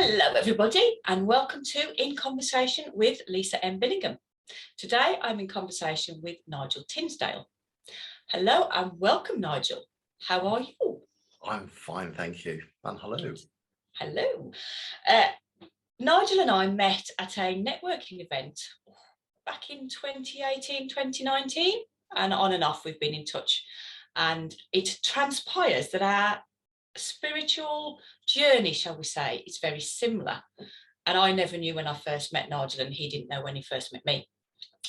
Hello everybody and welcome to In Conversation with Lisa M. Billingham. Today I'm in conversation with Nigel Tinsdale. Hello and welcome, Nigel. How are you? I'm fine, thank you. And hello. Hello. Nigel and I met at a networking event back in 2018, 2019, and on and off we've been in touch. And it transpires that our spiritual journey, shall we say, is very similar. And I never knew when I first met Nigel, and he didn't know when he first met me,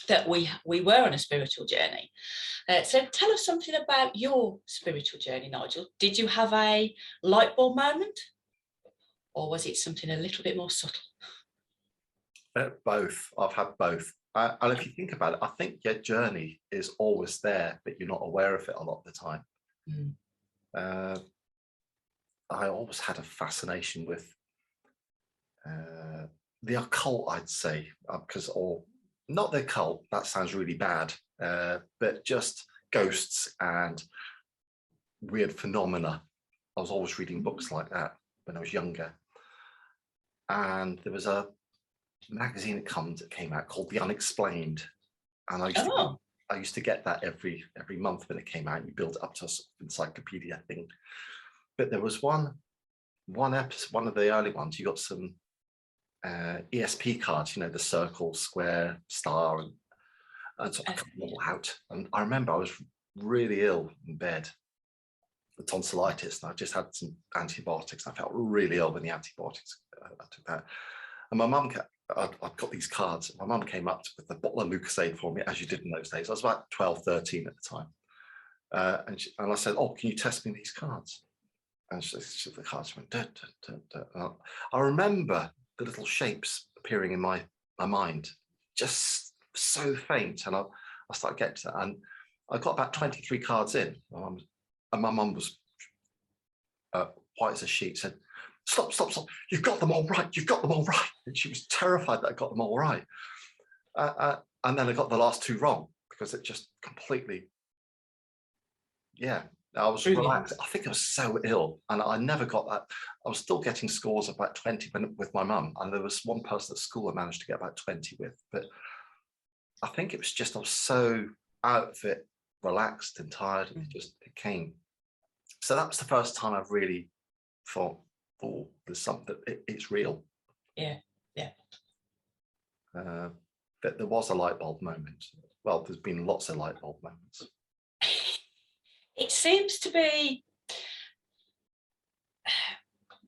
that we were on a spiritual journey. So tell us something about your spiritual journey, Nigel. Did you have a light bulb moment, or was it something a little bit more subtle? Both. I've had both. And if you think about it, I think your journey is always there, but you're not aware of it a lot of the time. I always had a fascination with the occult, I'd say, or not the occult, that sounds really bad, but just ghosts and weird phenomena. I was always reading books like that when I was younger. And there was a magazine that came out called The Unexplained. And I used to get that every month when it came out. You build it up to a sort of encyclopedia thing. But there was one episode, one of the early ones, you got some ESP cards, the circle, square, star, and so I cut them all out. And I remember I was really ill in bed with tonsillitis, and I just had some antibiotics. I felt really ill when the antibiotics, I took that. And my mum, I'd got these cards. My mum came up with a bottle of Lucozade for me, as you did in those days. I was about 12, 13 at the time. And I said, "Oh, can you test me these cards?" And the cards went, duh, duh, duh, duh. I remember the little shapes appearing in my mind, just so faint. And I started getting to that. And I got about 23 cards in. And my mum was white as a sheet, said, stop, you've got them all right, And she was terrified that I got them all right. And then I got the last two wrong, because it just completely, I was relaxed. I think I was so ill, and I never got that. I was still getting scores of about 20 with my mum, and there was one person at school I managed to get about 20 with. But I think it was just I was so out of it, relaxed and tired, and it came. So that was the first time I've really thought, "Oh, there's something. It's real." Yeah. But there was a light bulb moment. Well, there's been lots of light bulb moments. It seems to be,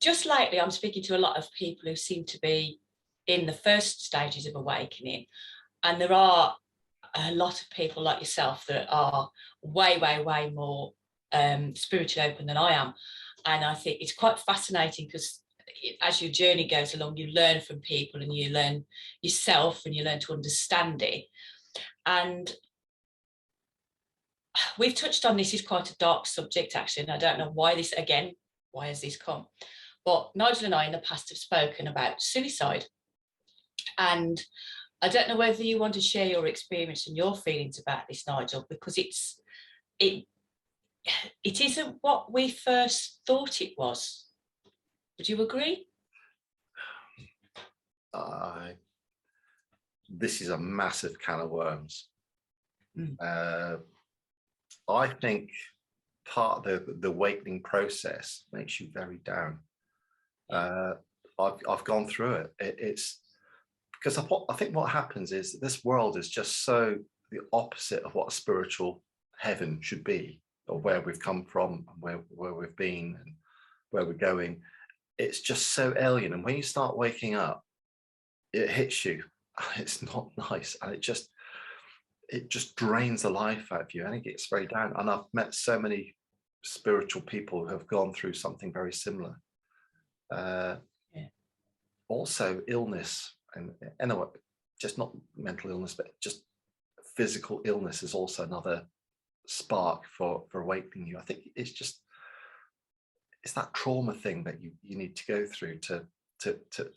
just lately, I'm speaking to a lot of people who seem to be in the first stages of awakening. And there are a lot of people like yourself that are way, way, way more spiritually open than I am. And I think it's quite fascinating, because as your journey goes along, you learn from people, and you learn yourself, and you learn to understand it. And we've touched on this is quite a dark subject, actually, and I don't know why has this come? But Nigel and I in the past have spoken about suicide. And I don't know whether you want to share your experience and your feelings about this, Nigel, because it isn't what we first thought it was. Would you agree? This is a massive can of worms. I think part of the awakening process makes you very down. I've gone through it. It's because I think what happens is this world is just so the opposite of what a spiritual heaven should be, or where we've come from, and where we've been, and where we're going. It's just so alien. And when you start waking up, it hits you. It's not nice, and it just drains the life out of you, and it gets very down. And I've met so many spiritual people who have gone through something very similar. Also illness, and anyway, just not mental illness, but just physical illness is also another spark for awakening you. I think it's that trauma thing that you need to go through to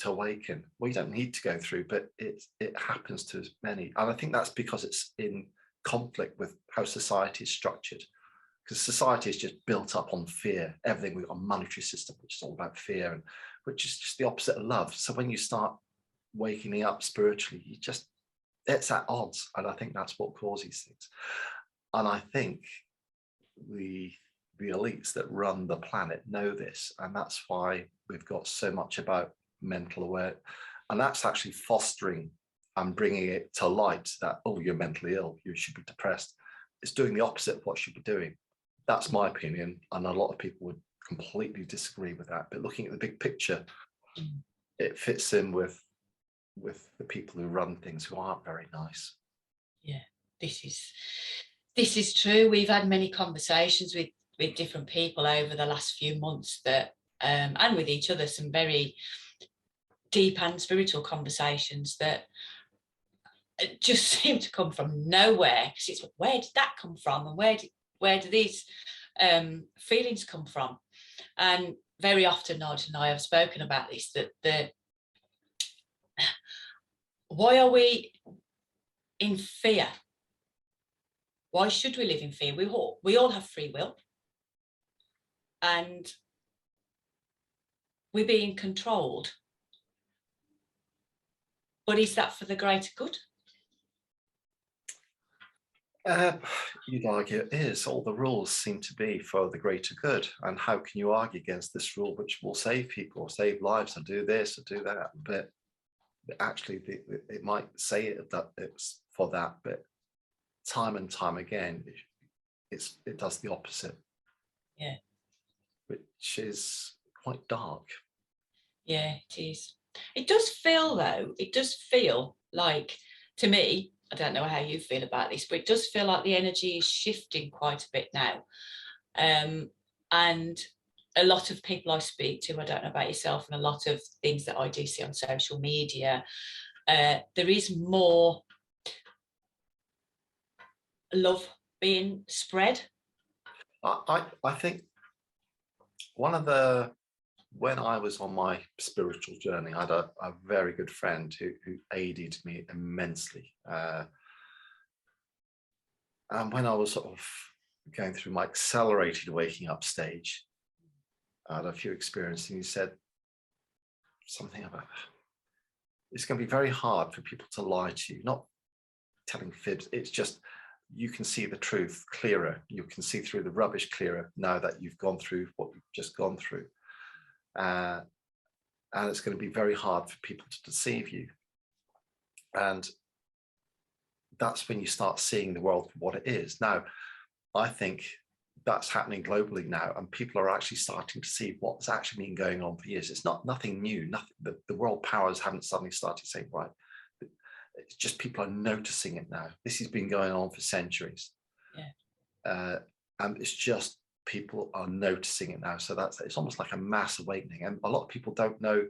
awaken. Well, you don't need to go through, but it happens to many. And I think that's because it's in conflict with how society is structured, because society is just built up on fear. Everything, we've got a monetary system which is all about fear, and which is just the opposite of love. So when you start waking up spiritually, it's at odds. And I think that's what causes things. And I think the elites that run the planet know this. And that's why we've got so much about mental awareness. And that's actually fostering and bringing it to light that, oh, you're mentally ill, you should be depressed. It's doing the opposite of what you should be doing. That's my opinion. And a lot of people would completely disagree with that. But looking at the big picture, it fits in with the people who run things who aren't very nice. Yeah, this is true. We've had many conversations with different people over the last few months that and with each other, some very deep and spiritual conversations that just seem to come from nowhere, because it's, where did that come from, and where do these feelings come from? And very often Nigel and I have spoken about this, that why are we in fear? Why should we live in fear? We all have free will, and we're being controlled. But is that for the greater good? You'd argue it is. All the rules seem to be for the greater good. And how can you argue against this rule, which will save people, or save lives, or do this, or do that? But actually, it might say that it's for that, but time and time again, it does the opposite. Yeah. Which is quite dark. Yeah, it is. It does feel, though, like, to me, I don't know how you feel about this, but it does feel like the energy is shifting quite a bit now. And a lot of people I speak to, I don't know about yourself, and a lot of things that I do see on social media, there is more love being spread. I think when I was on my spiritual journey, I had a very good friend who aided me immensely. And when I was sort of going through my accelerated waking up stage, I had a few experiences, and he said something about, it's going to be very hard for people to lie to you, not telling fibs. It's just, you can see the truth clearer. You can see through the rubbish clearer now that you've gone through what you've just gone through. And it's going to be very hard for people to deceive you. And that's when you start seeing the world for what it is. Now, I think that's happening globally now, and people are actually starting to see what's actually been going on for years. It's nothing new. Nothing. The world powers haven't suddenly started saying, right. It's just people are noticing it now. This has been going on for centuries. Yeah. And it's just people are noticing it now. So it's almost like a mass awakening. And a lot of people don't know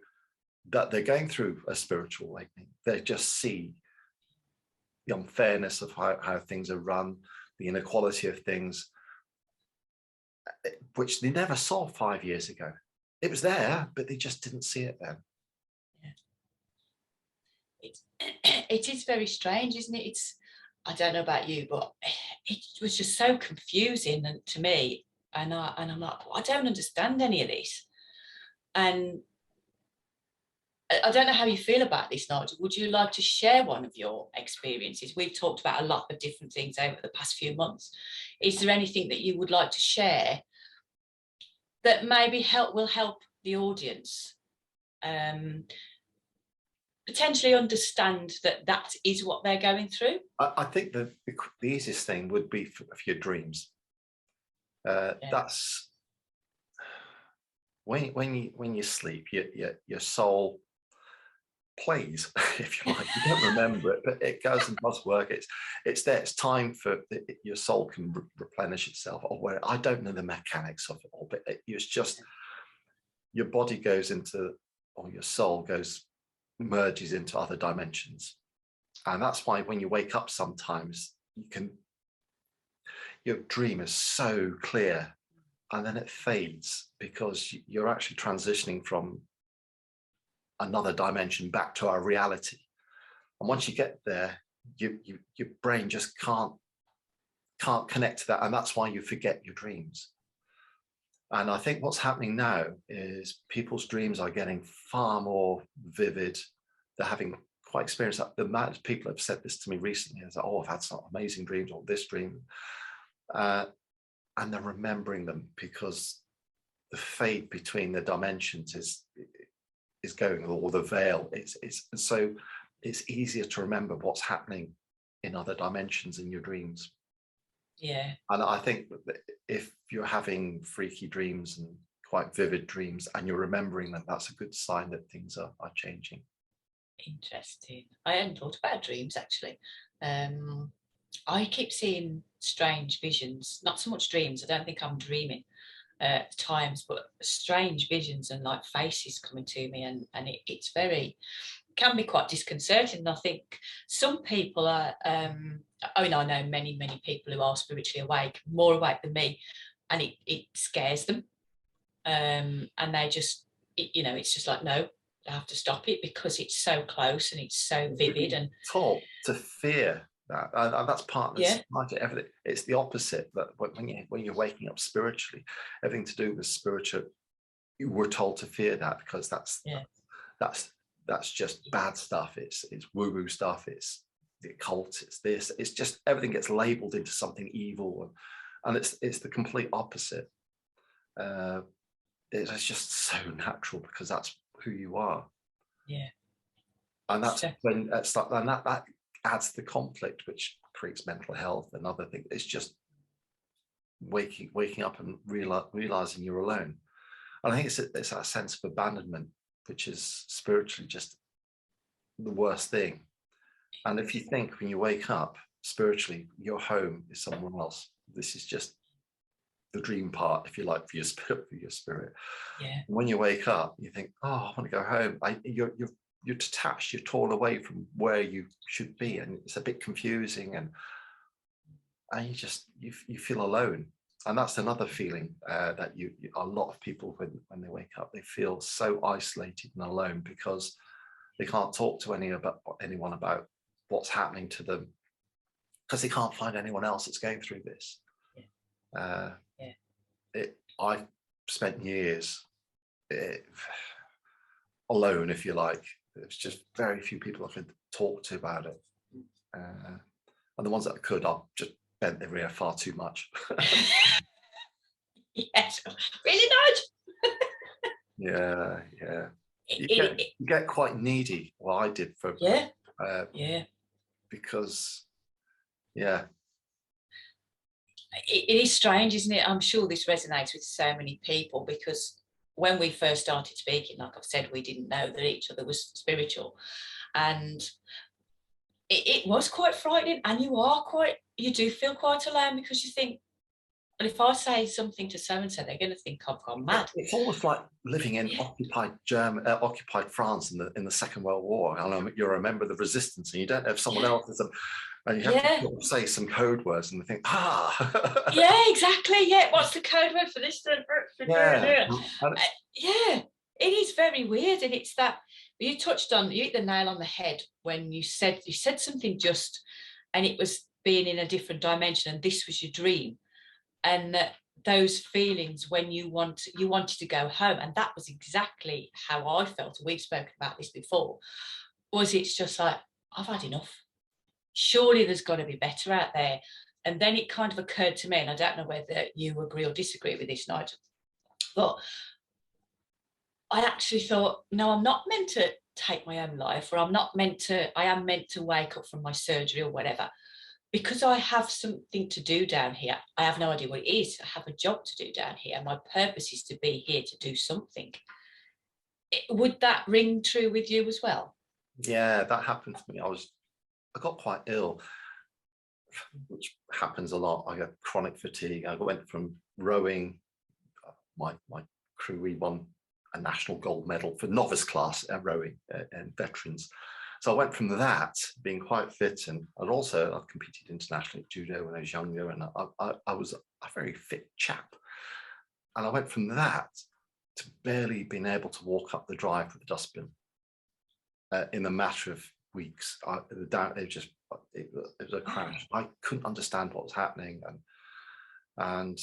that they're going through a spiritual awakening. They just see the unfairness of how things are run, the inequality of things, which they never saw 5 years ago. It was there, but they just didn't see it then. It is very strange, isn't it? I don't know about you, but it was just so confusing to me, and I'm like, I don't understand any of this. And I don't know how you feel about this, Nigel. Would you like to share one of your experiences? We've talked about a lot of different things over the past few months. Is there anything that you would like to share that maybe will help the audience potentially understand that is what they're going through? I think the easiest thing would be for your dreams. That's when you sleep, your soul plays, if you like. You don't remember it, but it goes and does work. It's there. It's time for your soul can replenish itself. Or I don't know the mechanics of it all, but it's just your body goes into, or your soul merges into other dimensions. And that's why when you wake up sometimes, your dream is so clear, and then it fades because you're actually transitioning from another dimension back to our reality. And once you get there, your brain just can't connect to that, and that's why you forget your dreams. And I think what's happening now is people's dreams are getting far more vivid. They're having quite experienced that. The amount of people have said this to me recently is, oh, I've had some amazing dreams, or this dream. And they're remembering them because the fade between the dimensions is going, or the veil. It's so it's easier to remember what's happening in other dimensions in your dreams. Yeah. And I think that if you're having freaky dreams and quite vivid dreams and you're remembering them, that's a good sign that things are changing. Interesting. I hadn't thought about dreams actually. I keep seeing strange visions, not so much dreams. I don't think I'm dreaming at times, but strange visions and like faces coming to me, and it's very, can be quite disconcerting. And I think some people are, I mean, I know many people who are spiritually awake, more awake than me, and it scares them, and they just, it's just like, no, I have to stop it because it's so close and it's so vivid. And taught to fear that, and that's part of yeah, everything. It's the opposite. That when you're waking up spiritually, everything to do with spiritual, you were told to fear that because that's just bad stuff. It's woo-woo stuff. It's the occult. It's this. It's just everything gets labeled into something evil, and it's the complete opposite. It's just so natural because that's who you are. yeah. And that's when it's like, and that adds the conflict, which creates mental health and other things. It's just waking up and realizing you're alone. And I think it's that sense of abandonment, which is spiritually just the worst thing. And if you think when you wake up spiritually, your home is somewhere else. This is just the dream part, if you like, for your spirit. Yeah. And when you wake up, you think, oh, I want to go home. You're detached, you're torn away from where you should be, and it's a bit confusing, and you feel alone. And that's another feeling that a lot of people, when they wake up, they feel so isolated and alone because they can't talk to anyone about what's happening to them because they can't find anyone else that's going through this. I've spent years alone, if you like. It's just very few people I could talk to about it. And the ones that I could, I've just bent their ear far too much. Yes, really not. Yeah. You get quite needy. Well, I did for because it is strange, isn't it? I'm sure this resonates with so many people because when we first started speaking, like I've said, we didn't know that each other was spiritual, and it was quite frightening. And you do feel quite alone because you think, well, if I say something to so and so, they're going to think I've gone mad. It's almost like living in occupied France in the Second World War. I know you're a member of the resistance, and you don't have someone else is and you have to say some code words, and they think, yeah, exactly. Yeah, what's the code word for this? Yeah, it is very weird, and it's that you hit the nail on the head when you said something just, and it was being in a different dimension, and this was your dream, and those feelings when you wanted to go home, and that was exactly how I felt. We've spoken about this before. It's just like, I've had enough. Surely there's got to be better out there. And then it kind of occurred to me, and I don't know whether you agree or disagree with this, Nigel, but I actually thought, no, I'm not meant to take my own life, or I am meant to wake up from my surgery or whatever, because I have something to do down here. I have no idea what it is. I have a job to do down here. My purpose is to be here to do something. Would that ring true with you as well? Yeah, that happened to me. I got quite ill, which happens a lot. I got chronic fatigue. I went from rowing. My crew, we won a national gold medal for novice class at rowing and veterans. So I went from that, being quite fit, and also I've competed internationally at judo when I was younger, and I was a very fit chap. And I went from that to barely being able to walk up the drive with the dustbin in a matter of weeks. It was a crash. I couldn't understand what was happening, and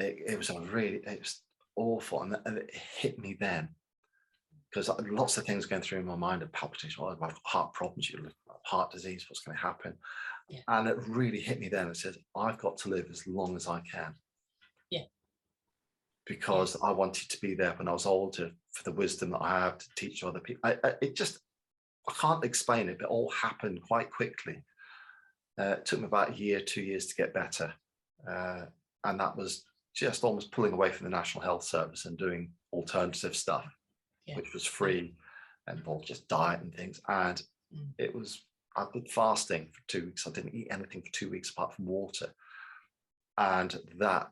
it was it was awful, and it hit me then, because lots of things going through in my mind of palpitation. Oh, I've got heart problems, heart disease, what's going to happen? Yeah. And it really hit me then. It said, I've got to live as long as I can. Yeah. Because I wanted to be there when I was older for the wisdom that I have to teach other people. I can't explain it, but it all happened quite quickly. It took me about a year, 2 years to get better. And that was just almost pulling away from the National Health Service and doing alternative stuff, which was free and involved just diet and things. And it was, I did fasting for 2 weeks. I didn't eat anything for 2 weeks apart from water. And that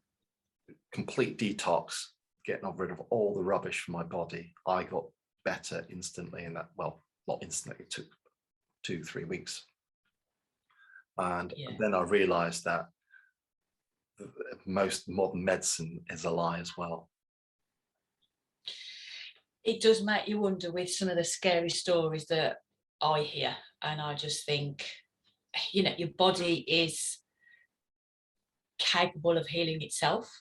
complete detox, getting rid of all the rubbish from my body, I got better instantly. And that, well, not instantly, it took 2-3 weeks. And then I realized that most modern medicine is a lie as well. It does make you wonder with some of the scary stories that I hear, and I just think, you know, your body is capable of healing itself.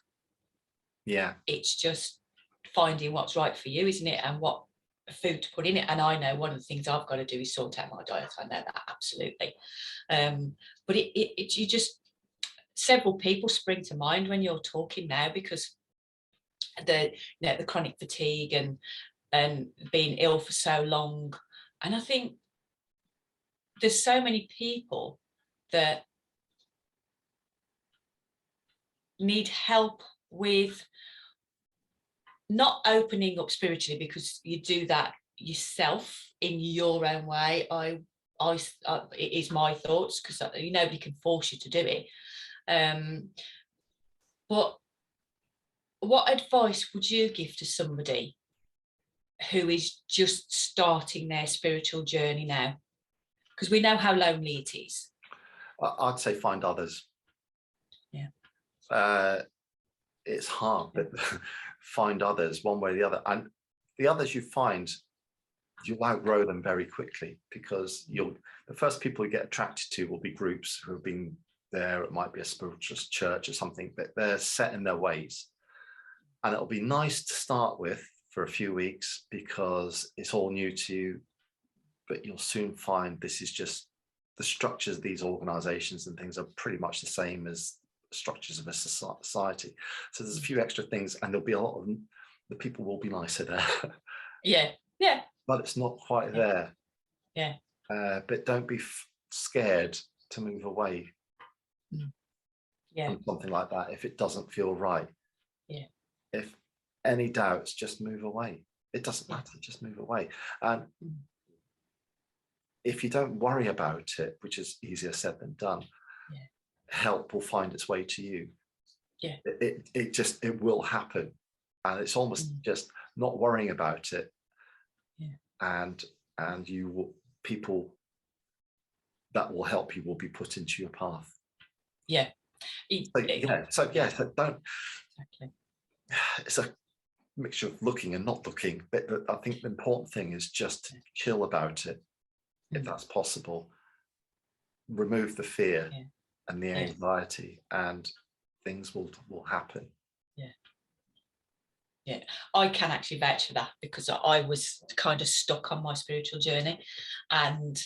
Yeah. It's just finding what's right for you, isn't it? And what food to put in it. And I know one of the things I've got to do is sort out my diet. I know that absolutely. But you just, several people spring to mind when you're talking now, because the chronic fatigue and being ill for so long. And I think there's so many people that need help with not opening up spiritually, because you do that yourself in your own way. It is my thoughts, because nobody can force you to do it. But what advice would you give to somebody who is just starting their spiritual journey now? Because we know how lonely it is. I'd say find others. Yeah. It's hard, but find others one way or the other. And the others you find, you'll outgrow them very quickly, because the first people you get attracted to will be groups who have been there. It might be a spiritualist church or something, but they're set in their ways. And it'll be nice to start with for a few weeks because it's all new to you, but you'll soon find this is just the structures of these organizations and things are pretty much the same as structures of a society. So there's a few extra things, and there'll be a lot of the people will be nicer there. Yeah. But it's not quite there. Yeah. But don't be scared to move away from something like that if it doesn't feel right. Yeah. If any doubts, just move away. It doesn't matter, just move away. And if you don't worry about it, which is easier said than done, help will find its way to you. Yeah. It will happen. And it's almost just not worrying about it. Yeah. And you will, people that will help you will be put into your path. Yeah. So don't. Exactly. It's a mixture of looking and not looking, but I think the important thing is just to chill about it, if that's possible. Remove the fear and the anxiety, and things will happen. Yeah, I can actually vouch for that, because I was kind of stuck on my spiritual journey, and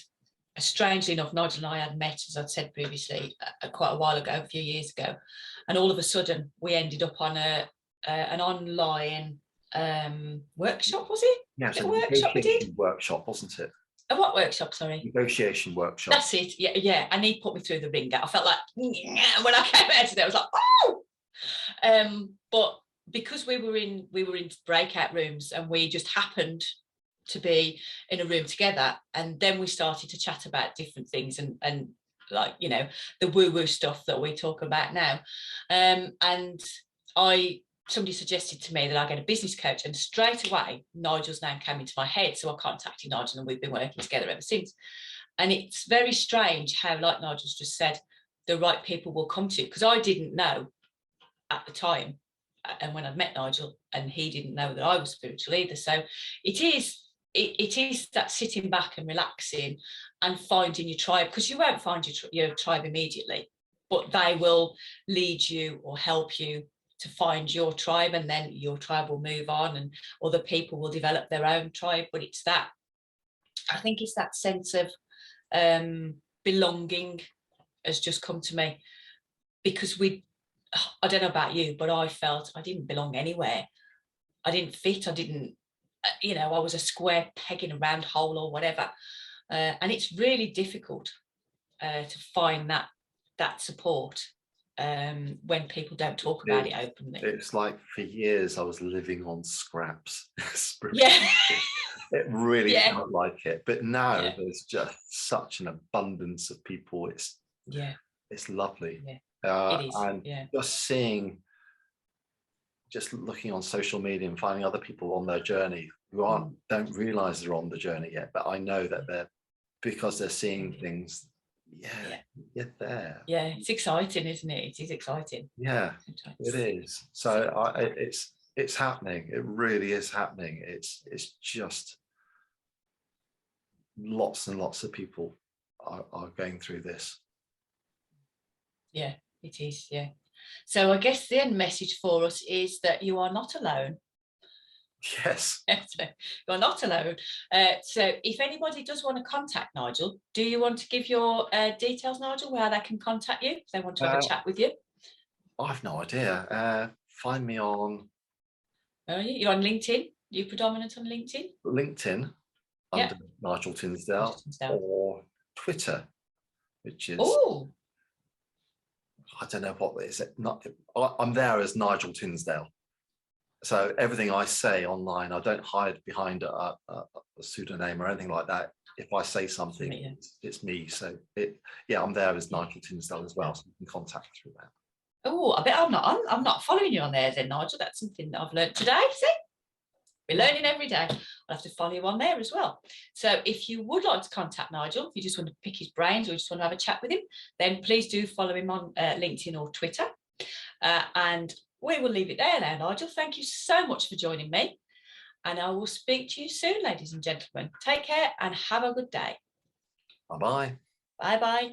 strangely enough, Nigel and I had met, as I'd said previously, quite a while ago, a few years ago, and all of a sudden we ended up on an online workshop. Was it? Yeah, it's a workshop we did. Workshop, wasn't it? A what workshop? Sorry. Negotiation workshop. That's it. Yeah. And he put me through the ringer. I felt like when I came out of there, I was like, oh. But because we were in breakout rooms, and we just happened to be in a room together, and then we started to chat about different things and like, you know, the woo-woo stuff that we talk about now. And somebody suggested to me that I get a business coach, and straight away Nigel's name came into my head. So I contacted Nigel, and we've been working together ever since. And it's very strange how, like Nigel's just said, the right people will come to you, because I didn't know at the time, and when I met Nigel, and he didn't know that I was spiritual either. So it is that sitting back and relaxing and finding your tribe, because you won't find your tribe immediately, but they will lead you or help you to find your tribe, and then your tribe will move on and other people will develop their own tribe. But it's that, I think it's that sense of belonging has just come to me, because I don't know about you, but I felt I didn't belong anywhere. I didn't fit. I didn't, I was a square peg in a round hole or whatever. And it's really difficult to find that support when people don't talk about it openly. It's like for years I was living on scraps. Yeah. It really Yeah. felt like it. But now there's just such an abundance of people. It's lovely. Yeah. It is. And just looking on social media and finding other people on their journey who don't realize they're on the journey yet, but I know that because they're seeing things. Get there. Yeah, it's exciting, isn't it? It is exciting. Yeah, it is. So it's happening. It really is happening. It's just lots and lots of people are going through this. Yeah, it is. Yeah. So I guess the end message for us is that you are not alone. Yes. You're not alone. So if anybody does want to contact Nigel, do you want to give your details, Nigel, where they can contact you if they want to have a chat with you? I've no idea. Find me on... You're on LinkedIn? You're predominant on LinkedIn? LinkedIn, under Nigel Tinsdale, or Twitter, which is... Oh! I don't know what is it. I'm there as Nigel Tinsdale. So everything I say online, I don't hide behind a pseudonym or anything like that. If I say something, it's me. So I'm there as Nigel Tinsdale as well. So you can contact me through that. Oh, I bet I'm not following you on there then, Nigel. That's something that I've learned today. See? We're learning every day. I'll have to follow you on there as well. So if you would like to contact Nigel, if you just want to pick his brains or just want to have a chat with him, then please do follow him on LinkedIn or Twitter. And we will leave it there now, Nigel. Thank you so much for joining me. And I will speak to you soon, ladies and gentlemen. Take care and have a good day. Bye-bye. Bye-bye.